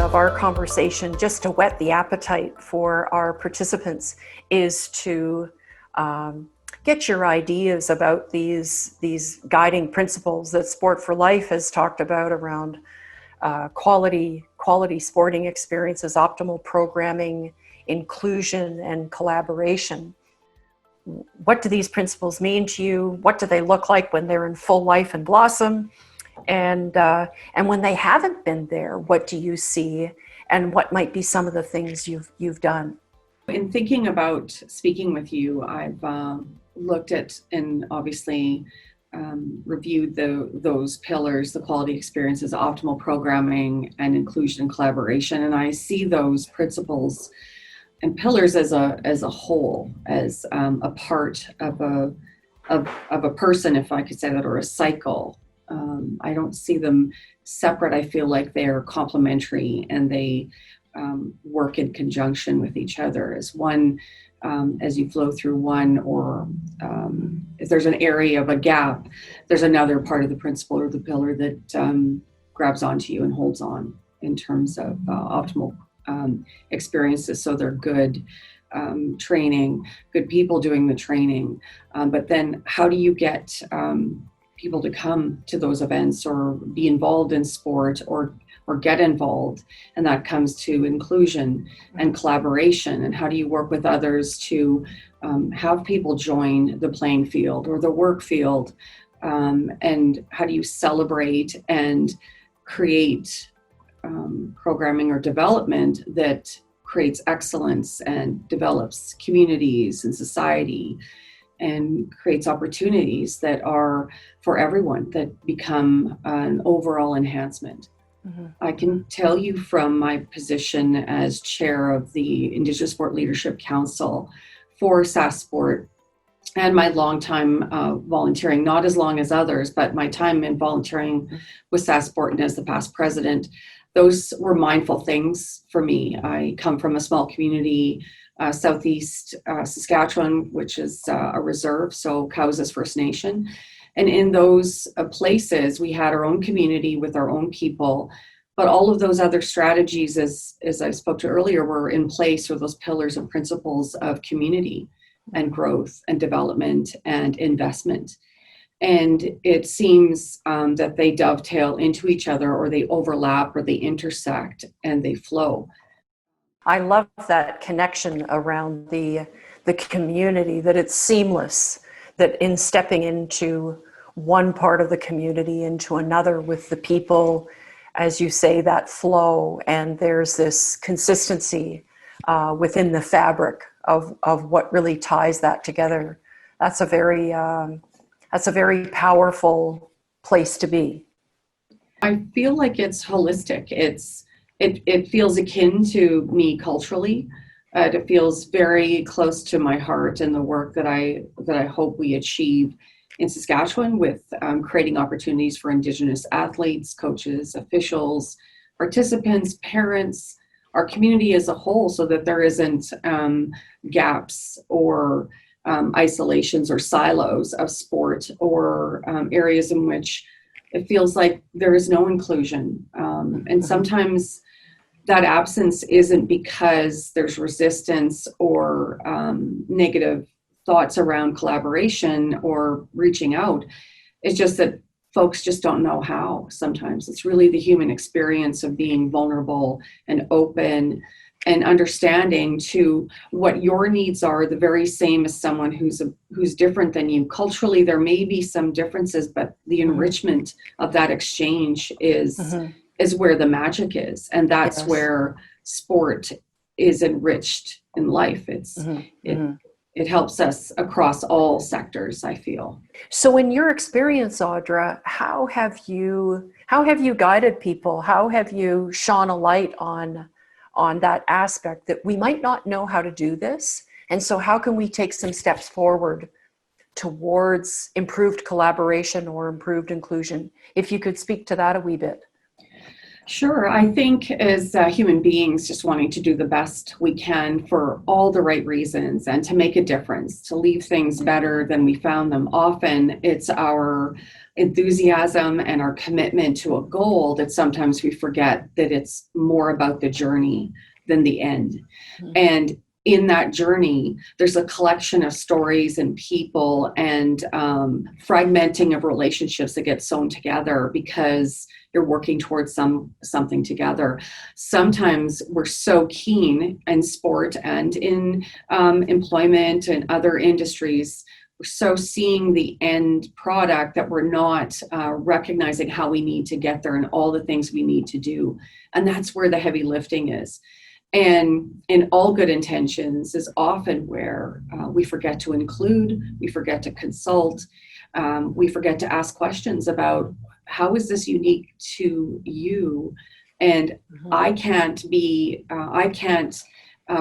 of our conversation, just to whet the appetite for our participants, is to get your ideas about these guiding principles that Sport for Life has talked about around quality sporting experiences, optimal programming, inclusion, and collaboration. What do these principles mean to you? What do they look like when they're in full life and blossom? And when they haven't been there, what do you see? And what might be some of the things you've done? In thinking about speaking with you, I've looked at and obviously reviewed those pillars: the quality experiences, optimal programming, and inclusion and collaboration. And I see those principles and pillars as a whole, as a part of a person, if I could say that, or a cycle. I don't see them separate. I feel like they're complementary, and they work in conjunction with each other. As one, as you flow through one, or if there's an area of a gap, there's another part of the principle or the pillar that grabs onto you and holds on in terms of optimal experiences. So they're good training, good people doing the training. But then how do you get people to come to those events or be involved in sport or get involved? And that comes to inclusion and collaboration. And how do you work with others to have people join the playing field or the work field? And how do you celebrate and create programming or development that creates excellence and develops communities and society and creates opportunities that are for everyone, that become an overall enhancement? Mm-hmm. I can tell you from my position as chair of the Indigenous Sport Leadership Council for SAS Sport, and my long time volunteering, not as long as others, but my time in volunteering with SAS Sport and as the past president, those were mindful things for me. I come from a small community, southeast Saskatchewan, which is a reserve, so Cowessess First Nation. And in those places, we had our own community with our own people, but all of those other strategies, as I spoke to earlier, were in place, or those pillars and principles of community and growth and development and investment. And it seems that they dovetail into each other, or they overlap, or they intersect, and they flow. I love that connection around the community, that it's seamless, that in stepping into one part of the community into another with the people, as you say, that flow, and there's this consistency within the fabric of what really ties that together. That's a very powerful place to be. I feel like it's holistic. It feels akin to me culturally. It feels very close to my heart and the work that I hope we achieve in Saskatchewan with creating opportunities for Indigenous athletes, coaches, officials, participants, parents, our community as a whole, so that there isn't gaps or isolations or silos of sport, or areas in which it feels like there is no inclusion. And sometimes that absence isn't because there's resistance or negative thoughts around collaboration or reaching out. It's just that folks just don't know how. Sometimes it's really the human experience of being vulnerable and open and understanding to what your needs are, the very same as someone who's different than you. Culturally, there may be some differences, but the enrichment of that exchange is where the magic is. And that's where sport is enriched in life. It helps us across all sectors, I feel. So in your experience, Audra, how have you guided people? How have you shone a light on that aspect that we might not know how to do this? And so how can we take some steps forward towards improved collaboration or improved inclusion? If you could speak to that a wee bit. Sure. I think as human beings, just wanting to do the best we can for all the right reasons and to make a difference, to leave things better than we found them. Often it's our enthusiasm and our commitment to a goal that sometimes we forget that it's more about the journey than the end. And in that journey, there's a collection of stories and people and fragmenting of relationships that get sewn together because you're working towards something together. Sometimes we're so keen in sport and in employment and other industries, we're so seeing the end product that we're not recognizing how we need to get there and all the things we need to do. And that's where the heavy lifting is. And in all good intentions is often where we forget to include, we forget to consult, we forget to ask questions about how is this unique to you? And I can't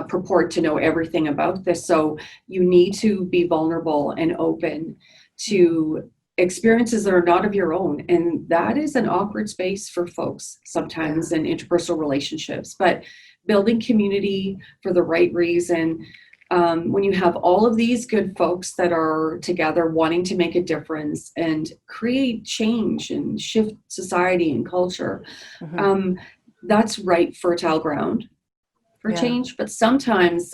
purport to know everything about this. So you need to be vulnerable and open to experiences that are not of your own. And that is an awkward space for folks sometimes in interpersonal relationships. But building community for the right reason, when you have all of these good folks that are together wanting to make a difference and create change and shift society and culture, that's right fertile ground for change. But sometimes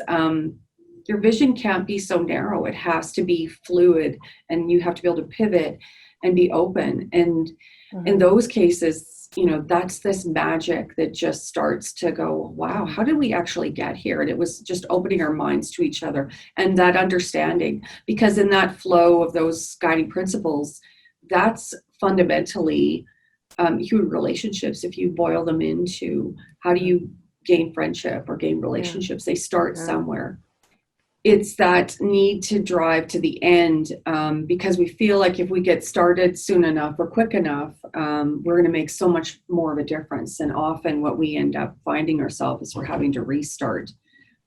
your vision can't be so narrow. It has to be fluid, and you have to be able to pivot and be open. And in those cases, that's this magic that just starts to go, wow, how did we actually get here? And it was just opening our minds to each other and that understanding, because in that flow of those guiding principles, that's fundamentally human relationships. If you boil them into how do you gain friendship or gain relationships, they start somewhere. It's that need to drive to the end because we feel like if we get started soon enough or quick enough, we're going to make so much more of a difference. And often what we end up finding ourselves is we're having to restart,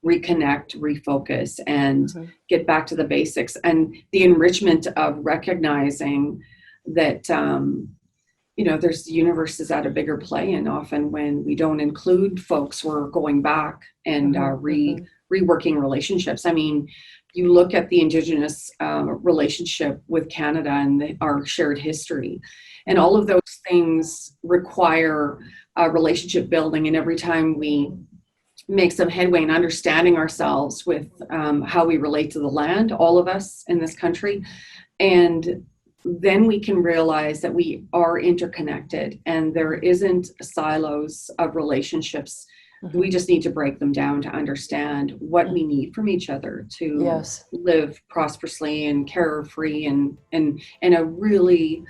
reconnect, refocus, and get back to the basics. And the enrichment of recognizing that, there's the universe is at a bigger play. And often when we don't include folks, we're going back and reworking relationships. I mean, you look at the Indigenous relationship with Canada and our shared history, and all of those things require relationship building. And every time we make some headway in understanding ourselves with how we relate to the land, all of us in this country, and then we can realize that we are interconnected and there isn't silos of relationships. We just need to break them down to understand what we need from each other to live prosperously and carefree and in a really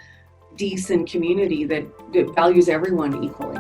decent community that values everyone equally.